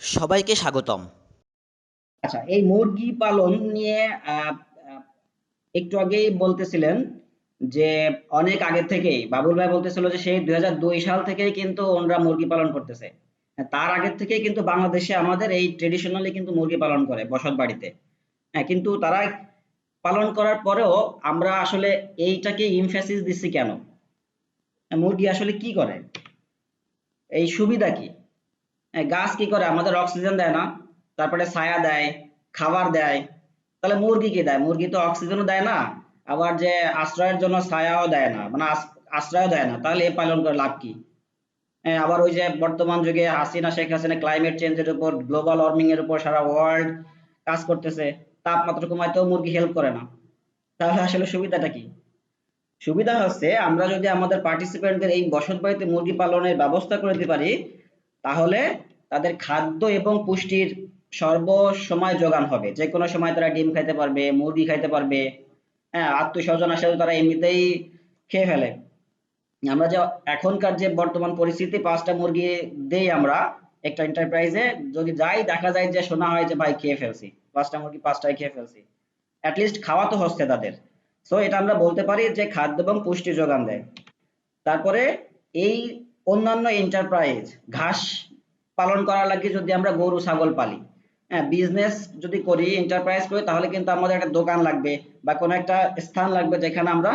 সবাইকে স্বাগতম। আচ্ছা, এই মুরগি পালন নিয়ে আহ, আহ, একটু আগেই বলতেছিলেন যে অনেক আগে থেকেই বাবুল ভাই বলতেছিল যে সেই 2002 সাল থেকেই কিন্তু ওনরা মুরগি পালন করতেছে। হ্যাঁ, তার আগের থেকেই কিন্তু বাংলাদেশে আমাদের এই ট্রেডিশনালি কিন্তু মুরগি পালন করে বসত বাড়িতে। হ্যাঁ, কিন্তু তারা পালন করার পরেও আমরা আসলে এইটাকে ইমফেসিস দিচ্ছি কেন? মুরগি আসলে কি করে, এই সুবিধা কি? হ্যাঁ, গাছ কি করে? আমাদের অক্সিজেন দেয় না, তারপরে ছায়া দেয়, খাবার দেয়। তাহলে মুরগি কি দেয়? মুরগি তো অক্সিজেনও দেয় না, আবার যে আশ্রয়ের জন্য ছায়াও দেয় না, মানে আশ্রয়ও দেয় না। তাহলে এ পালন করে লাভ কি? হ্যাঁ, আবার ওই যে বর্তমান যুগে শেখ হাসিনা ক্লাইমেট চেঞ্জের উপর, গ্লোবাল ওয়ার্মিং এর উপর সারা ওয়ার্ল্ড কাজ করতেছে, তাপমাত্রা কমাইতেও মুরগি হেল্প করে না। তাহলে আসলে সুবিধাটা কি? সুবিধা হচ্ছে আমরা যদি আমাদের পার্টিসিপেন্টদের এই বসত বাড়িতে মুরগি পালনের ব্যবস্থা করে দিতে পারি, তাহলে তাদের খাদ্য এবং পুষ্টির সর্বসময় যোগান হবে। যে কোনো সময় তারা ডিম খাইতে পারবে, মুরগি খাইতে পারবে। হ্যাঁ, আত্মীয় স্বজন আসলে তারা এমনিতেই খেয়ে ফেলে। আমরা যে এখনকার যে বর্তমান পরিস্থিতি, 5টা মুরগি দেই আমরা একটা এন্টারপ্রাইজে, যদি যাই দেখা যায় যে শোনা হয় যে ভাই খেয়ে ফেলছি, 5টা মুরগি 5টাই খেয়ে ফেলছি। অ্যাটলিস্ট খাওয়া তো হচ্ছে তাদের। সো এটা আমরা বলতে পারি যে খাদ্য এবং পুষ্টি যোগান দেয়। তারপরে এই অন্যান্য এন্টারপ্রাইজ, ঘাস পালন করার লাগে যদি আমরা গরু ছাগল পালি, হ্যাঁ, বিজনেস যদি করি, এন্টারপ্রাইজ করি, তাহলে কিন্তু আমাদের একটা দোকান লাগবে বা কোনো একটা স্থান লাগবে যেখানে আমরা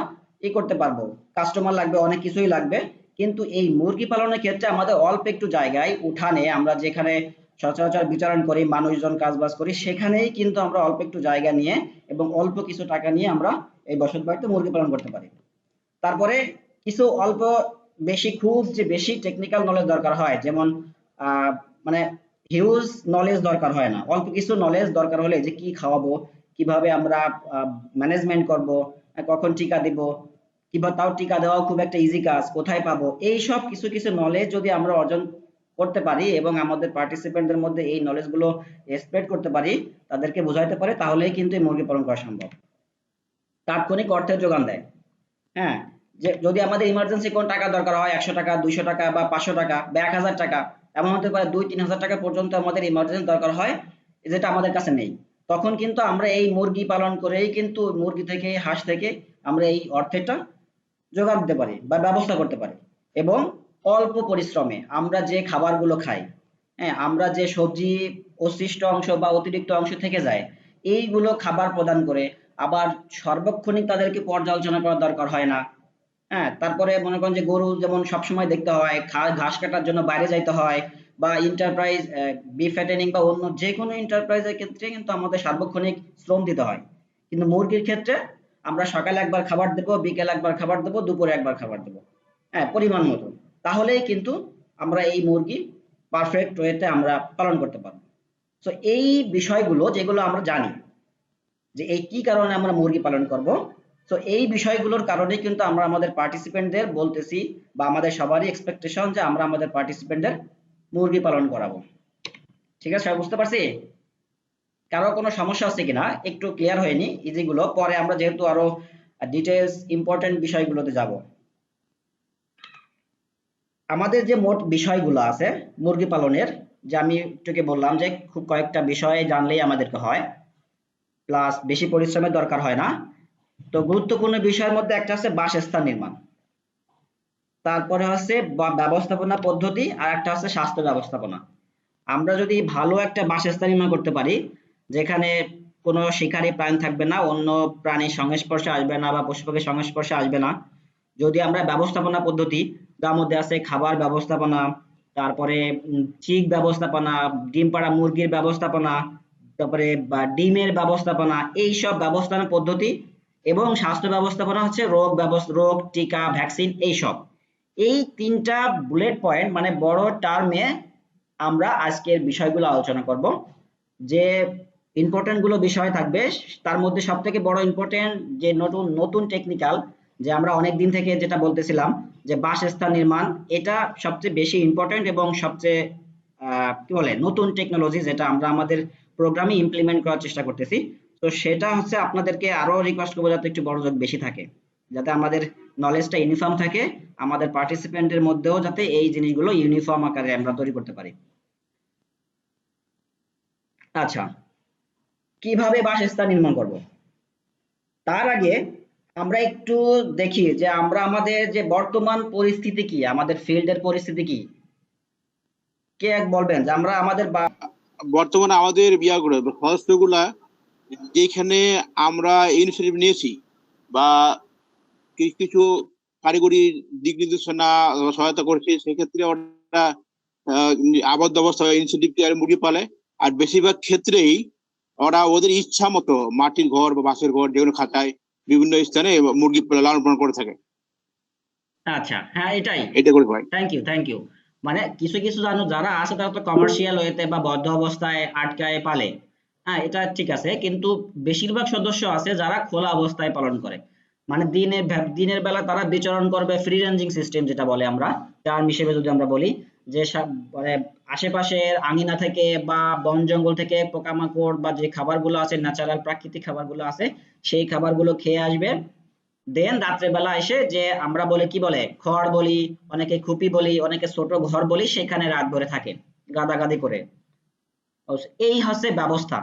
করতে পারবো। কাস্টমার লাগবে, অনেক কিছুই লাগবে। কিন্তু এই মুরগি পালনের ক্ষেত্রে আমাদের অল্প একটু জায়গায়, উঠানে আমরা যেখানে সচরাচর বিচরণ করি, মানুষজন কাজ বাজ করি, সেখানেই কিন্তু আমরা অল্প একটু জায়গা নিয়ে এবং অল্প কিছু টাকা নিয়ে আমরা এই বসত বাড়িতে মুরগি পালন করতে পারি। তারপরে কিছু অল্প বেশি, খুব যে বেশি টেকনিক্যাল নলেজ দরকার হয়, যেমন আহ, মানে হিউজ নলেজ দরকার হয় না, অল্প কিছু নলেজ দরকার হলে যে কি খাওয়াবো, কিভাবে আমরা ম্যানেজমেন্ট করব, কখন টিকা দিব, কিংবা তাও টিকা দেওয়াও খুব একটা ইজি কাজ, কোথায় পাবো, এই সব কিছু কিছু নলেজ যদি আমরা অর্জন করতে পারি এবং আমাদের পার্টিসিপেন্টদের মধ্যে এই নলেজ গুলো স্প্রেড করতে পারি, তাদেরকে বোঝাইতে পারে, তাহলেই কিন্তু এই মুরগি পালন করা সম্ভব। তাৎক্ষণিক অর্থের যোগান দেয়। হ্যাঁ, যে যদি আমাদের ইমার্জেন্সি কোন টাকা দরকার হয়, 100 টাকা, 200 টাকা বা 500 টাকা বা 1000 টাকা, এমন হতে পারে 2-3 হাজার টাকা পর্যন্ত আমাদের ইমার্জেন্সি দরকার হয়, যেটা আমাদের কাছে নেই। তখন কিন্তু আমরা এই মুরগি পালন করেই কিন্তু মুরগি থেকে, হাঁস থেকে আমরা এই অর্থেরটা জোগাড় দিতে পারি বা ব্যবস্থা করতে পারি। এবং অল্প পরিশ্রমে আমরা যে খাবারগুলো খাই, হ্যাঁ, আমরা যে সবজি অবশিষ্ট অংশ বা অতিরিক্ত অংশ থেকে যায়, এইগুলো খাবার প্রদান করে, আবার সার্বক্ষণিক তাদেরকে পর্যালোচনা করার দরকার হয় না। হ্যাঁ, তারপরে মনে করেন যে গরু যেমন সবসময় দেখতে হয়, ঘাস কাটার জন্য বাইরে যাইতে হয়, বা এন্টারপ্রাইজ বি ফ্যাটেনিং বা অন্য যে কোনো এন্টারপ্রাইজের ক্ষেত্রে কিন্তু আমাদের সার্বক্ষণিক শ্রম দিতে হয়। কিন্তু মুরগির ক্ষেত্রে আমরা সকালে একবার খাবার দেবো, বিকেলে একবার খাবার দেবো, দুপুরে একবার খাবার দেবো, হ্যাঁ, পরিমাণ মতো। তাহলেই কিন্তু আমরা এই মুরগি পারফেক্ট ওয়েতে আমরা পালন করতে পারবো। তো এই বিষয়গুলো যেগুলো আমরা জানি যে এই কি কারণে আমরা মুরগি পালন করব, তো এই বিষয়গুলোর কারণেই কিন্তু আমরা আমাদের পার্টিসিপেন্টদের বলতেছি, বা আমাদের সবারই এক্সপেকটেশন যে আমরা আমাদের পার্টিসিপেন্টদের মুরগি পালন করাবো। ঠিক আছে, সবাই বুঝতে পারছি? কারো কোনো সমস্যা আছে কিনা? একটু ক্লিয়ার হয়নি ইজিগুলো, পরে আমরা যেহেতু আরো ডিটেলস ইম্পর্টেন্ট বিষয়গুলোতে যাব। আমাদের যে মোট বিষয়গুলো আছে মুরগি পালনের, যে আমি একটুকে বললাম যে খুব কয়েকটা বিষয় জানলেই আমাদেরকে হয়, প্লাস বেশি পরিশ্রমের দরকার হয় না। তো গুরুত্বপূর্ণ বিষয়ের মধ্যে একটা আছে বাসস্থান নির্মাণ, তারপরে হচ্ছে ব্যবস্থাপনা পদ্ধতি, আর একটা হচ্ছে স্বাস্থ্য ব্যবস্থাপনা। আমরা যদি ভালো একটা বাসস্থান নির্মাণ করতে পারি, যেখানে কোনো শিকারী প্রাণী থাকবে না, অন্য প্রাণীর সংস্পর্শে আসবে না বা পশু পাখির সংস্পর্শে আসবে না, যদি আমরা ব্যবস্থাপনা পদ্ধতি, তার মধ্যে আছে খাবার ব্যবস্থাপনা, তারপরে চিক ব্যবস্থাপনা, ডিম পাড়া মুরগির ব্যবস্থাপনা, তারপরে বা ডিমের ব্যবস্থাপনা, এই সব ব্যবস্থাপনা পদ্ধতি, এবং স্বাস্থ্য ব্যবস্থাপনা হচ্ছে রোগ টিকা ভ্যাকসিন এইসব। এই 3টা বুলেট পয়েন্ট, মানে বড় টার্মে আমরা আজকের বিষয়গুলো আলোচনা করব। যে ইম্পর্টেন্ট গুলো বিষয় থাকবে, তার মধ্যে সব থেকে বড় ইম্পর্টেন্ট যে নতুন নতুন টেকনিক্যাল, যে আমরা অনেক দিন থেকে যেটা বলতেছিলাম যে বাসস্থান নির্মাণ, এটা সবচেয়ে বেশি ইম্পর্টেন্ট এবং সবচেয়ে কি বলে নতুন টেকনোলজি, যেটা আমরা আমাদের প্রোগ্রামে ইমপ্লিমেন্ট করার চেষ্টা করতেছি। তো সেটা হচ্ছে আপনাদেরকে আরো রিকোয়েস্ট করবো যাতে একটু মনোযোগ বেশি থাকে, যাতে আমাদের নলেজটা ইউনিফর্ম থাকে, আমাদের পার্টিসিপেন্টের মধ্যেও যাতে এই জিনিসগুলো ইউনিফর্ম আকারে আমরা তৈরি করতে পারি। আচ্ছা, কিভাবে বাসস্থান নির্মাণ করব তার আগে আমরা একটু দেখি যে আমরা আমাদের যে বর্তমান পরিস্থিতি কি, আমাদের ফিল্ডের পরিস্থিতি কি। কে এক বলবেন যে আমরা আমাদের বর্তমানে আমাদের বিয়াগুলো হস্তগুলা যেখানে আমরা ইনিশিয়েটিভ নিয়েছি বা কিছু কারিগরি দিক নির্দেশনা সহায়তা করছি, সেক্ষেত্রে ওরা আবদ্ধ অবস্থায় ইনিশিয়েটিভ মুরগি পালে। আর বেশিরভাগ ক্ষেত্রেই ওরা ওদের ইচ্ছা মতো মাটির ঘর বা বাঁশের ঘর যেগুলো খাতায় বিভিন্ন স্থানে মুরগি লালন পালন করে থাকে। আচ্ছা, হ্যাঁ, এটাই। এটা করে হয়। Thank you. মানে কিছু কিছু জানো যারা আছে তারা তো কমার্শিয়াল ওয়েতে বা বদ্ধ অবস্থায় আটকায় পালে। হ্যাঁ, এটা ঠিক আছে, কিন্তু বেশিরভাগ সদস্য আছে যারা খোলা অবস্থায় পালন করে। মানে দিনের বেলা তারা বিচরণ করবে, ফ্রি রেঞ্জিং সিস্টেম যেটা বলে আমরা টার্ম হিসেবে যদি আমরা বলি, যে মানে আশেপাশের আঙিনা থেকে বা বন জঙ্গল থেকে পোকামাকড় বা যে খাবারগুলো আছে, ন্যাচারাল প্রাকৃতিক খাবারগুলো আছে, সেই খাবারগুলো খেয়ে আসবে। দেন রাত্রেবেলা এসে যে আমরা বলে কি বলে খড় বলি, অনেকে খুপি বলি, অনেকে ছোট ঘর বলি, সেখানে রাত ভরে থাকে গাদাগাদি করে। এই হচ্ছে ব্যবস্থা।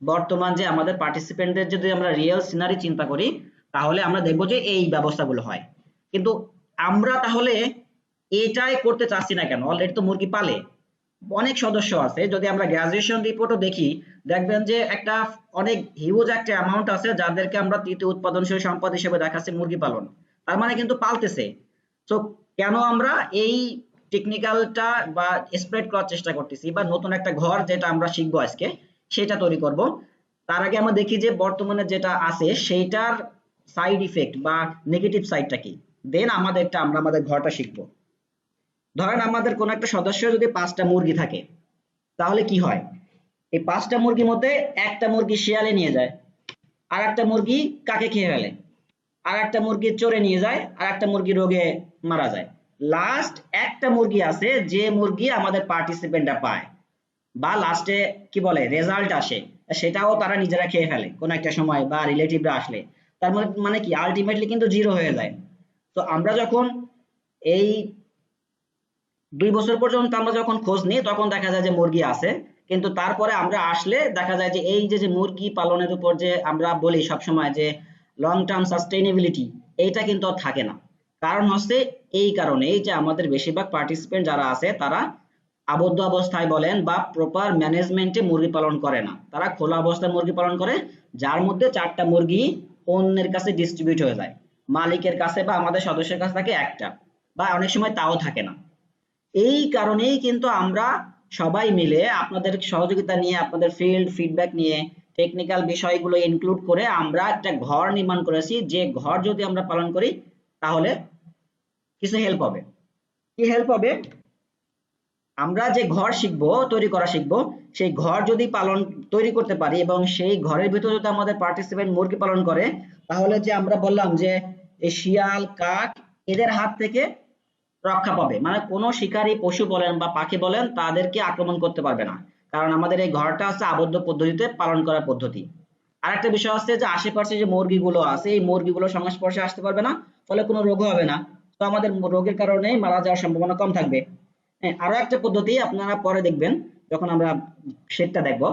বর্তমান যে আমাদের পার্টিসিপেন্টদের যদি আমরা রিয়েল সিনারি চিন্তা করি, তাহলে আমরা দেখবো যে এই ব্যবস্থাগুলো হয়। কিন্তু আমরা তাহলে এটাই করতে চাচ্ছি না কেন? অলরেডি তো মুরগি পালে অনেক সদস্য আছে। যদি আমরা গ্রাজুয়েশন রিপোর্টও দেখি, দেখবেন যে একটা অনেক হিউজ একটা অ্যামাউন্ট আছে যাদেরকে আমরা তৃতীয় উৎপাদনশীল সম্পদ হিসেবে দেখাচ্ছি মুরগি পালন। তার মানে কিন্তু পালতেছে। তো কেন আমরা এই টেকনিক্যালটা বা স্প্রেড করার চেষ্টা করতেছি, বা নতুন একটা ঘর যেটা আমরা শিখবো আজকে সেটা তৈরি করব, তার আগে আমরা দেখি যে বর্তমানে যেটা আছে সেইটার সাইড ইফেক্ট বা নেগেটিভ সাইডটা কি। দেন আমাদেরটা আমরা আমাদের ঘরটা শিখবো। ধরেন আমাদের কোন একটা সদস্য যদি 5টা মুরগি থাকে, তাহলে কি হয়? এই 5টা মুরগির মধ্যে একটা মুরগি শিয়ালে নিয়ে যায়, আর একটা মুরগি কাকে খেয়ে ফেলে, আর একটা মুরগি চোরে নিয়ে যায়, আর একটা মুরগি রোগে মারা যায়। লাস্ট একটা মুরগি আছে যে মুরগি আমাদের পার্টিসিপেন্টরা পায়, বা লাস্টে কি বলে রেজাল্ট আসে, সেটাও তারা নিজেরা খেয়ে ফেলে কোন একটা সময় বা রিলেটিভরা আসলে। তার মানে কি আলটিমেটলি কিন্তু জিরো হয়ে যায়। তো আমরা যখন এই 2 বছর পর্যন্ত আমরা যখন খোঁজ নিই তখন দেখা যায় যে মুরগি আছে, কিন্তু তারপরে আমরা আসলে দেখা যায় যে এই যে যে মুরগি পালনের উপর যে আমরা বলি সবসময় যে লং টার্ম সাস্টেইনেবিলিটি, এইটা কিন্তু আর থাকে না। কারণ হচ্ছে এই কারণেই যে আমাদের বেশিরভাগ পার্টিসিপেন্ট যারা আছে তারা আবদ্ধ অবস্থায় বলেন বা প্রপার ম্যানেজমেন্টে মুরগি পালন করে না, তারা খোলা অবস্থায় মুরগি পালন করে, যার মধ্যে 4টা মুরগি অন্যের কাছে ডিস্ট্রিবিউট হয়ে যায়, মালিকের কাছে বা আমাদের সদস্যের কাছে থাকে একটা, বা অনেক সময় তাও থাকে না। এই কারণেই কিন্তু আমরা সবাই মিলে আপনাদের সহযোগিতা নিয়ে, আপনাদের ফিল্ড ফিডব্যাক নিয়ে, টেকনিক্যাল বিষয়গুলো ইনক্লুড করে আমরা একটা ঘর নির্মাণ করেছি, যে ঘর যদি আমরা পালন করি তাহলে কিছু হেল্প হবে। কি হেল্প হবে? আমরা যে ঘর শিখবো, তৈরি করা শিখবো, সেই ঘর যদি তৈরি করতে পারি এবং সেই ঘরের ভিতরে যদি আমাদের পার্টিসিপেন্ট মুরগি পালন করে, তাহলে যে আমরা বললাম যে এই শিয়াল কাক এদের হাত থেকে রক্ষা পাবে। মানে কোনো শিকারী পশু বলেন বা পাখি বলেন তাদেরকে আক্রমণ করতে পারবে না, কারণ আমাদের এই ঘরটা হচ্ছে আবদ্ধ পদ্ধতিতে পালন করার পদ্ধতি। আর একটা বিষয় হচ্ছে যে আশেপাশে যে মুরগিগুলো আছে এই মুরগিগুলো সংস্পর্শে আসতে পারবে না, ফলে কোনো রোগও হবে না। তো আমাদের রোগের কারণে মারা যাওয়ার সম্ভাবনা কম থাকবে। হ্যাঁ, আরো একটা পদ্ধতি আপনারা পরে দেখবেন যখন আমরা সেটটা দেখব,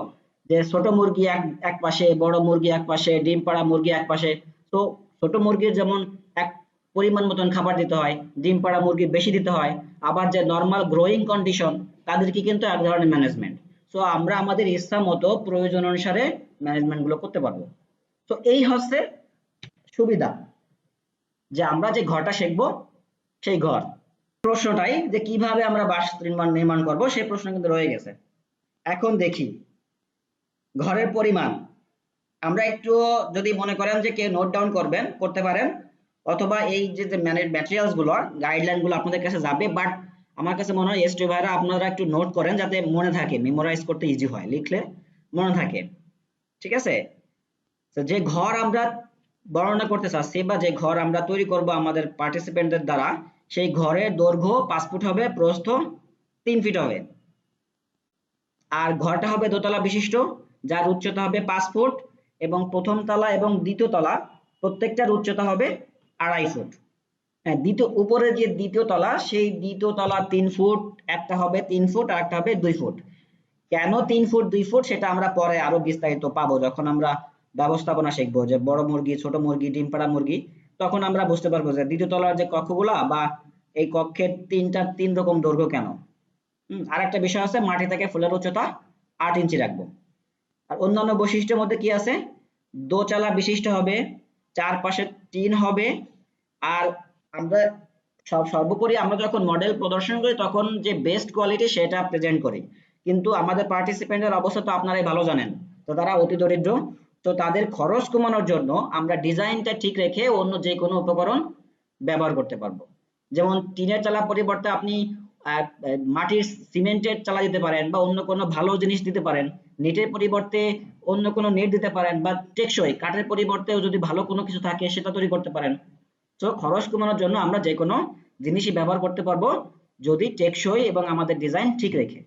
যে ছোট মুরগি এক পাশে, বড় মুরগি এক পাশে, ডিম পাড়া মুরগি এক পাশে। তো ছোট মুরগির যেমন এক পরিমাণ মতন খাবার দিতে হয়, ডিম পাড়া মুরগি বেশি দিতে হয়, আবার যে নর্মাল গ্রোয়িং কন্ডিশন তাদেরকে কিন্তু এক ধরনের ম্যানেজমেন্ট। তো আমরা আমাদের ইচ্ছা মতো প্রয়োজন অনুসারে ম্যানেজমেন্ট গুলো করতে পারবো। তো এই হচ্ছে সুবিধা, যে আমরা যে ঘরটা শিখবো সেই ঘর। প্রশ্নটাই যে কিভাবে আমরা বাস নির্মাণ করব সেই প্রশ্ন কিন্তু রয়ে গেছে। এখন দেখি ঘরের পরিমাণ। আমরা একটু যদি মনে করেন যে কেউ নোট ডাউন করতে পারেন, অথবা এই যে যে ম্যাটেরিয়ালস গুলো গাইডলাইন গুলো আপনাদের কাছে যাবে, বাট আমার কাছে মনে হয় এসটি ভাইরা আপনারা একটু নোট করেন যাতে মনে থাকে, মেমোরাইজ করতে ইজি হয়, লিখলে মনে থাকে। ঠিক আছে? তো যে ঘর আমরা বর্ণনা করতে চাচ্ছি বা যে ঘর আমরা তৈরি করব আমাদের পার্টিসিপেন্টদের দ্বারা, সেই ঘরের দৈর্ঘ্য 5 ফুট হবে, প্রস্থ 3 ফিট হবে। আর ঘরটা হবে দোতলা বিশিষ্ট, যার উচ্চতা হবে 5 ফুট, এবং প্রথম তলা এবং দ্বিতীয় তলা প্রত্যেকটার উচ্চতা হবে 2.5 ফুট। হ্যাঁ, উপরে যে দ্বিতীয় তলা সেই দ্বিতীয় তলা 3 ফুট, একটা হবে 3 ফুট আর একটা হবে 2 ফুট। কেন 3 ফুট 2 ফুট সেটা আমরা পরে আরো বিস্তারিত পাবো যখন আমরা ব্যবস্থাপনা শিখবো, যে বড় মুরগি, ছোট মুরগি, ডিম পাড়া মুরগি। তখন আমরা বুঝতে পারবো যে দ্বিতীয় তলার যে কক্ষগুলা বা এই কক্ষের 3 রকম দৈর্ঘ্য কেন। আর একটা বিষয় আছে, মাটি থেকে ফুলের উচ্চতা 8 ইঞ্চি রাখবো। আর অন্যান্য বৈশিষ্ট্যের মধ্যে কি আছে, দোচালা বিশিষ্ট হবে, চারপাশে টিন হবে। আর আমরা সর্বোপরি আমরা যখন মডেল প্রদর্শন করি তখন যে বেস্ট কোয়ালিটি সেটা প্রেজেন্ট করি, কিন্তু আমাদের পার্টিসিপেন্টের অবস্থা তো আপনারাই ভালো জানেন, তো তারা অতি দরিদ্র। তো তাদের খরচ কমানোর জন্য আমরা ডিজাইনটা ঠিক রেখে অন্য যে কোনো উপকরণ ব্যবহার করতে পারবো। যেমন টিনের চালা পরিবর্তে আপনি মাটির সিমেন্টের চালা দিতে পারেন, বা অন্য কোনো ভালো জিনিস দিতে পারেন। নেটের পরিবর্তে অন্য কোনো নেট দিতে পারেন, বা টেকসই কাঠের পরিবর্তেও যদি ভালো কোনো কিছু থাকে সেটা তৈরি করতে পারেন। তো খরচ কমানোর জন্য আমরা যে কোনো জিনিসই ব্যবহার করতে পারবো, যদি টেকসই এবং আমাদের ডিজাইন ঠিক রেখে।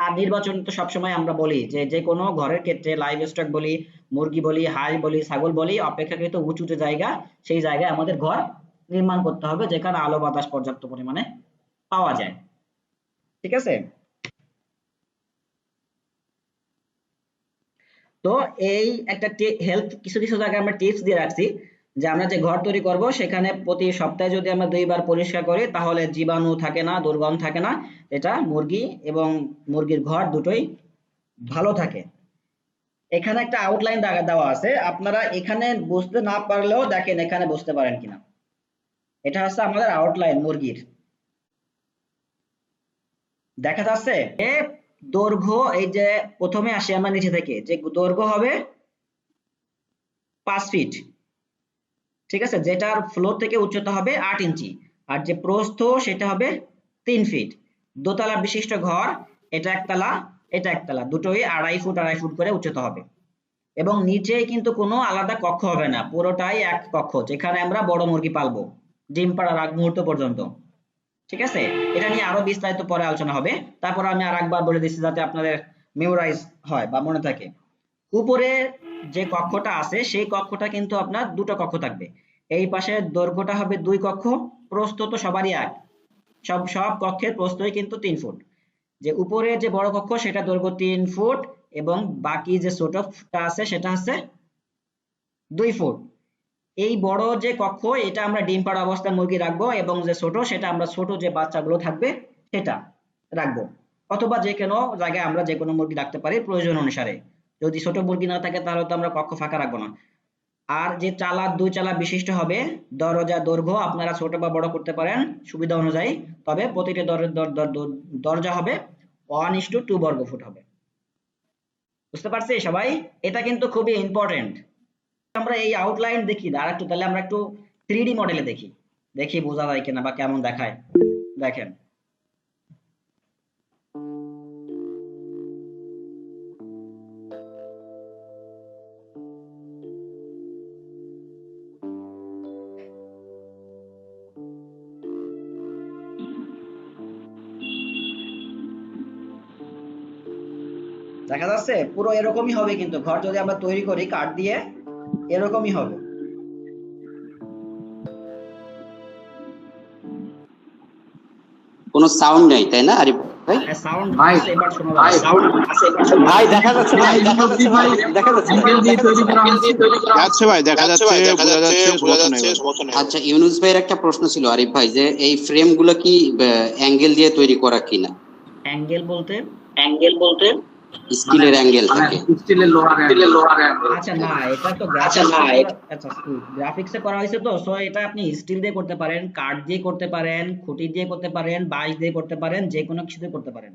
আর নির্বাচন তো সবসময় আমরা বলি যে যে কোনো ঘরের ক্ষেত্রে লাইভ স্টক বলি, মুরগি বলি, হাঁস বলি, ছাগল বলি, অপেক্ষাকৃত উঁচু যে জায়গা, সেই জায়গায় আমাদের ঘর নির্মাণ করতে হবে যেখানে আলো বাতাস পর্যাপ্ত পরিমাণে পাওয়া যায়। ঠিক আছে? তো এই একটা হেলথ কিছু কিছু জায়গায় আমরা টিপস দিয়ে রাখছি, যে আমরা যে ঘর তৈরি করব সেখানে প্রতি সপ্তাহে যদি আমরা 2 বার পরিষ্কার করি তাহলে জীবাণু থাকে না, দুর্গন্ধ থাকে না, এটা মুরগি এবং মুরগির ঘর দুটোই ভালো থাকে। এখানে একটা আউটলাইন দেওয়া আছে, আপনারা এখানে বুঝতে না পারলেও দেখেন এখানে বুঝতে পারেন কিনা। এটা হচ্ছে আমাদের আউটলাইন মুরগির, দেখা যাচ্ছে। এ দৈর্ঘ্য, এই যে প্রথমে আসি আমরা নিচে থেকে, যে দৈর্ঘ্য হবে 5 ফিট, ঠিক আছে, যেটার ফ্লোর থেকে উচ্চতা হবে 8 ইঞ্চি, আর যে প্রস্থ সেটা হবে 3 ফিট। দোতলা বিশিষ্ট ঘর, এটা একতলা, এটা একতলা, দুটোই 2.5 ফুট 2.5 ফুট করে উচ্চতা হবে। এবং নিচে কিন্তু কোনো আলাদা কক্ষ হবে না, পুরোটাই এক কক্ষ যেখানে আমরা বড় মুরগি পালবো ডিম পাড়ার আগ মুহূর্ত পর্যন্ত। ঠিক আছে, এটা নিয়ে আরো বিস্তারিত পরে আলোচনা হবে। তারপর আমি আরেকবার বলে দিচ্ছি যাতে আপনাদের মেমোরাইজ হয় বা মনে থাকে। উপরে যে কক্ষটা আছে সেই কক্ষটা কিন্তু আপনার দুটো কক্ষ থাকবে। এই পাশে দৈর্ঘ্যটা হবে 2 কক্ষ, প্রস্থ তো সবারই এক, সব কক্ষের প্রস্থই কিন্তু 3 ফুট। যে উপরে যে বড় কক্ষ সেটা দৈর্ঘ্য 3 ফুট, এবং বাকি যে ছোটটা আছে সেটা হচ্ছে 2 ফুট। এই বড় যে কক্ষ এটা আমরা ডিম পাড়া অবস্থায় মুরগি রাখবো, এবং যে ছোট সেটা আমরা ছোট যে বাচ্চাগুলো থাকবে সেটা রাখবো। অথবা যে কোনো জায়গায় আমরা যে কোনো মুরগি রাখতে পারি প্রয়োজন অনুসারে। যদি ছোট মুরগি না থাকে তাহলে তো আমরা কক্ষ ফাঁকা রাখবো না। আর যে চালা 2 চালা বিশিষ্ট হবে, দরজা দৈর্ঘ্য আপনারা ছোট বা বড় করতে পারেন সুবিধা অনুযায়ী, তবে প্রতিটি দরজা হবে 1:2 বর্গ ফুট হবে। বুঝতে পারছি সবাই? এটা কিন্তু খুবই ইম্পর্টেন্ট। আমরা এই আউটলাইন দেখি না আরেকটু, তাহলে আমরা একটু 3D মডেলে দেখি, দেখি বোঝা যায় কিনা বা কেমন দেখায়। দেখেন, দেখা যাচ্ছে পুরো এরকমই হবে, কিন্তু ঘর যদি আমরা তৈরি করি কাঠ দিয়ে এরকমই হবে। কোনো সাউন্ড নেই তাই না আরিফ ভাই? সাউন্ড ভাই, আছে, এবার শোনা যাচ্ছে। ভাই দেখা যাচ্ছে, ভাই দেখা যাচ্ছে, ভাই দেখা যাচ্ছে, অ্যাঙ্গেল দিয়ে তৈরি করা হয়েছে। যাচ্ছে ভাই, দেখা যাচ্ছে, বোঝা যাচ্ছে, সমস্যা নাই ভাই। আচ্ছা, ইউনুস ভাইয়ের একটা প্রশ্ন ছিল আরিফ ভাই, যে এই ফ্রেম গুলো কি অ্যাঙ্গেল দিয়ে তৈরি করা কিনা? অ্যাঙ্গেল বলতে স্টিলের অ্যাঙ্গেল থাকে। স্টিলের লোহার অ্যাঙ্গেল। আচ্ছা না, এটা তো গ্রাফিক্সে করা হয়েছে, তো সো এটা আপনি স্টিল দিয়ে করতে পারেন, কাঠ দিয়ে করতে পারেন, খুঁটি দিয়ে করতে পারেন, বাঁশ দিয়ে করতে পারেন, যে কোনো কিছু দিয়ে করতে পারেন।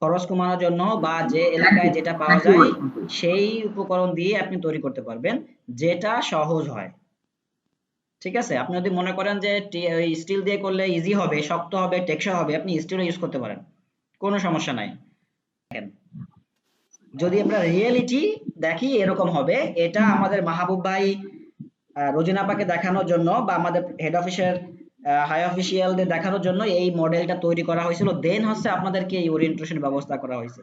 খরচ কমানোর জন্য বা যে এলাকায় যেটা পাওয়া যায় সেই উপকরণ দিয়ে আপনি তৈরি করতে পারবেন, যেটা সহজ হয়। ঠিক আছে, আপনি যদি মনে করেন যে স্টিল দিয়ে করলে ইজি হবে, শক্ত হবে, টেকসই হবে, আপনি স্টিলও ইউজ করতে পারেন, কোনো সমস্যা নাই। দেখেন, যদি আমরা রিয়েলিটি দেখি এরকম হবে। এটা আমাদের মাহবুব ভাই রোজিনাপাকে দেখানোর জন্য বা আমাদের হেড অফিসের হাই অফিসিয়ালদের দেখানোর জন্য এই মডেলটা তৈরি করা হয়েছিল, দেন হচ্ছে আপনাদেরকে এই ওরিয়েন্টেশন ব্যবস্থা করা হয়েছে।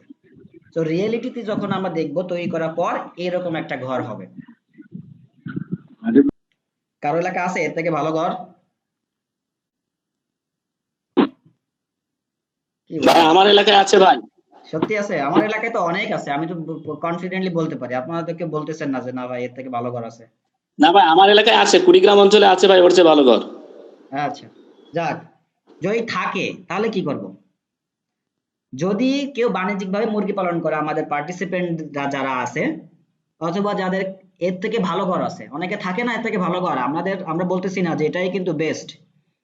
তো রিয়েলিটিতে যখন আমরা দেখব তৈরি করার পর এরকম একটা ঘর হবে। কারো এলাকা আছে এর থেকে ভালো ঘর? কি ভাই আমার এলাকায় আছে ভাই। সত্যি আছে? আমার এলাকায় তো অনেক আছে, আমি তো কনফিডেন্টলি বলতে পারি। আপনারা তো কেউ বলতেছেন না যে না ভাই এর থেকে ভালো ঘর আছে। না ভাই, আমার এলাকায় আছে, কুড়িগ্রাম অঞ্চলে আছে ভাই, ওর চেয়ে ভালো ঘর। আচ্ছা, যাক, যদি থাকে তাহলে কি করব? যদি কেউ বাণিজ্যিকভাবে মুরগি পালন করে, আমাদের পার্টিসিপেন্ট যারা আছে, অথবা যাদের এর থেকে ভালো ঘর আছে, অনেকে থাকে না এর থেকে ভালো ঘর, আমরা বলতেছি না যে এটাই কিন্তু বেস্ট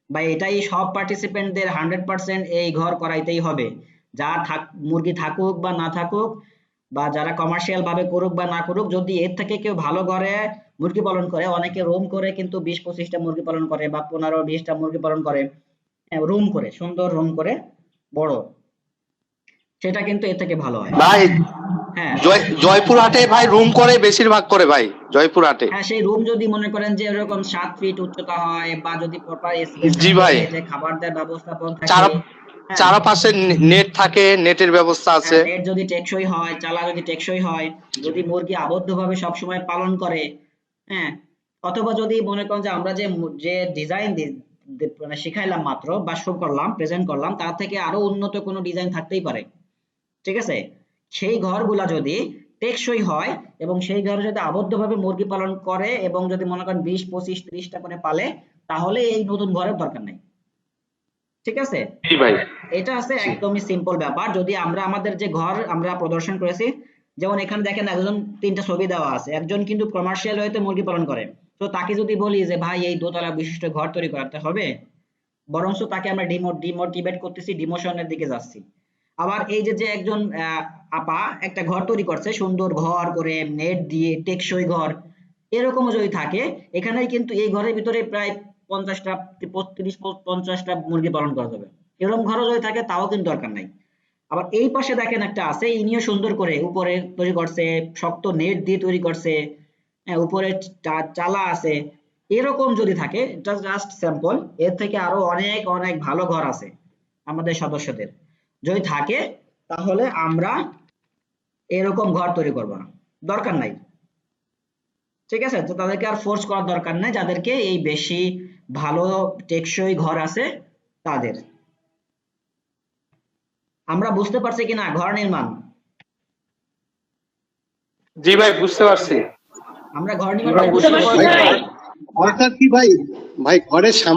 বা এটাই সব পার্টিসিপেন্টদের 100% এই ঘর করাইতেই হবে। যা মুরগি থাকুক বা না থাকুক, বা যারা কমার্শিয়াল ভাবে করুক বা না করুক, যদি এর থেকে কেউ ভালো ঘরে মুরগি পালন করে, অনেকে রুম করে কিন্তু 20-25টা মুরগি পালন করে বা 15-20টা মুরগি পালন করে, রুম করে, সুন্দর রুম করে, বড়, সেটা কিন্তু এর থেকে ভালো হয়। ভাই হ্যাঁ, জয়পুরহাটে ভাই রুম করে বেশিরভাগ করে ভাই, জয়পুরহাটে। হ্যাঁ, সেই রুম যদি মনে করেন যে এরকম 7 ফিট উচ্চতা হয়, বা যদি প্রপার জি ভাই, যে খাবার দেওয়ার ব্যবস্থাপন থাকে, হ্যাঁ, চারপাশে নেট থাকে, নেটের ব্যবস্থা আছে। নেট যদি টেকসই হয়, চালা যদি টেকসই হয়, যদি মুরগি আবদ্ধভাবে সবসময় পালন করে, হ্যাঁ, অথবা যদি মনে করেন যে আমরা যে ডিজাইন মানে শিখাইলাম মাত্র বা শো করলাম, প্রেজেন্ট করলাম, তার থেকে আরো উন্নত কোনো ডিজাইন থাকতেই পারে, ঠিক আছে? সেই ঘরগুলা যদি টেকসই হয় এবং সেই ঘরে যদি আবদ্ধভাবে মুরগি পালন করে এবং যদি মনে করেন 20-25-30টা করে পালে, তাহলে এই নতুন ঘরের দরকার নেই, ঠিক আছে? জি ভাই, এটা আছে একদমই সিম্পল ব্যাপার। যদি আমরা আমাদের যে ঘর আমরা প্রদর্শন করেছি, যেমন এখানে দেখেন একজন, 3টা ছবি দেওয়া আছে, একজন কিন্তু কমার্শিয়াল ওয়েতে মুরগি পালন করে, তো তাকে যদি বলি যে ভাই এই দোতলা বিশিষ্ট ঘর তৈরি করতে হবে, বরঞ্চ তাকে আমরা ডিমোটিভেট করতেছি, ডিমোশনের দিকে যাচ্ছি। আবার এই যে একজন আপা একটা ঘর তৈরি করছে, সুন্দর ঘর করে নেট দিয়ে টেকসই ঘর, এরকমও যদি থাকে, এখানে কিন্তু এই ঘরের ভিতরে প্রায় 50টা 30-50টা মুরগি পালন করা যাবে। এরকম ঘরও যদি থাকে তাও কিন্তু দরকার নাই। আবার এই পাশে দেখেন একটা আছে, ইনিও সুন্দর করে উপরে তৈরি করছে, শক্ত নেট দিয়ে তৈরি করছে, হ্যাঁ, উপরে চালা আছে, এরকম যদি থাকে, এটা জাস্ট স্যাম্পল, এর থেকে আরো অনেক অনেক ভালো ঘর আছে আমাদের সদস্যদের। যদি থাকে তাহলে আমরা এরকম ঘর তৈরি করব না, দরকার নাই, ঠিক আছে? তো তাদেরকে আর ফোর্স করার দরকার নাই, যাদেরকে এই বেশি ভালো টেকসই ঘর আছে তাদের। আমরা বুঝতে পারছি কিনা ঘর নির্মাণ? জি ভাই, বুঝতে পারছি। আমরা ঘর নির্মাণ অর্থাৎ কি ভাই, ঘরের সামনে